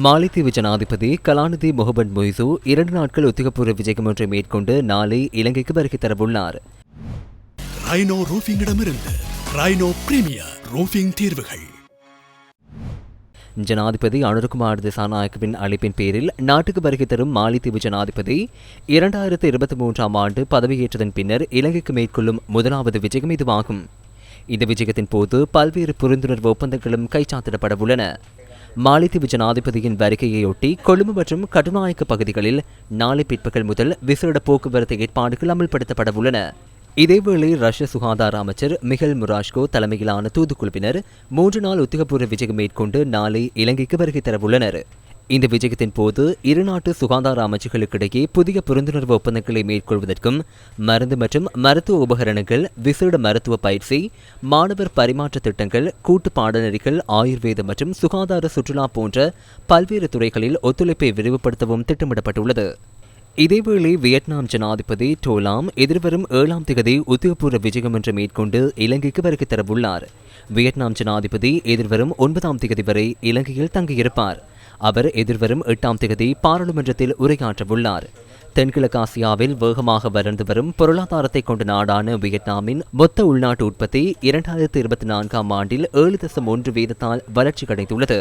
மாலைத்தீவு ஜனாதிபதி கலாநிதி முகமது மொய்சு 2 நாட்கள் உத்தியோகபூர்வ விஜயம் ஒன்றை மேற்கொண்டு நாளை இலங்கைக்கு வருகை தரவுள்ளார். ரைனோ ரூஃபிங்கிடமிருந்து ரைனோ பிரீமியர் ரூஃபிங் தீர்வுகள். ஜனாதிபதி அனுரகுமார் திசாநாயக்கவின் அழைப்பின் பேரில் நாட்டுக்கு வருகை தரும் மாலைத்தீவு ஜனாதிபதி 2023ஆம் ஆண்டு பதவியேற்றதன் பின்னர் இலங்கைக்கு மேற்கொள்ளும் முதலாவது விஜயம் இதுவாகும். இந்த விஜயத்தின் போது பல்வேறு புரிந்துணர்வு ஒப்பந்தங்களும் கைச்சாத்திடப்பட உள்ளன. மாலைத்தீவு ஜனாதிபதியின் வருகையையொட்டி கொழும்பு மற்றும் கட்டுநாயக்க பகுதிகளில் நாளை பிற்பகல் முதல் விசேட போக்குவரத்து ஏற்பாடுகள் அமல்படுத்தப்பட உள்ளன. இதேவேளை ரஷ்ய சுகாதார அமைச்சர் மிகல் முராஷ்கோ தலைமையிலான தூதுக்குழுவினர் 3 நாள் உத்தியோகபூர்வ விஜயம் மேற்கொண்டு நாளை இலங்கைக்கு வருகை தரவுள்ளனர். இந்த விஜயத்தின் போது இரு நாட்டு சுகாதார அமைச்சுகளுக்கிடையே புதிய புரிந்துணர்வு ஒப்பந்தங்களை மேற்கொள்வதற்கும் மருந்து மற்றும் மருத்துவ உபகரணங்கள், விசேட மருத்துவ பயிற்சி, மாணவர் பரிமாற்ற திட்டங்கள், கூட்டு பாடநெறிகள், ஆயுர்வேத மற்றும் சுகாதார சுற்றுலா போன்ற பல்வேறு துறைகளில் ஒத்துழைப்பை விரிவுபடுத்தவும் திட்டமிடப்பட்டுள்ளது. இதேவேளை வியட்நாம் ஜனாதிபதி டோலாம் எதிர்வரும் 7ஆம் தேதி உத்தியோகபூர்வ விஜயம் ஒன்று மேற்கொண்டு இலங்கைக்கு வருகை தரவுள்ளார். வியட்நாம் ஜனாதிபதி எதிர்வரும் 9ஆம் தேதி வரை இலங்கையில் தங்கியிருப்பார். அவர் எதிர்வரும் 8ஆம் தேதி பாராளுமன்றத்தில் உரையாற்றவுள்ளார். தென்கிழக்காசியாவில் வேகமாக வளர்ந்து வரும் பொருளாதாரத்தை கொண்ட நாடான வியட்நாமின் மொத்த உள்நாட்டு உற்பத்தி 2024ஆம் ஆண்டில் 7.1% வளர்ச்சி கிடைத்துள்ளது.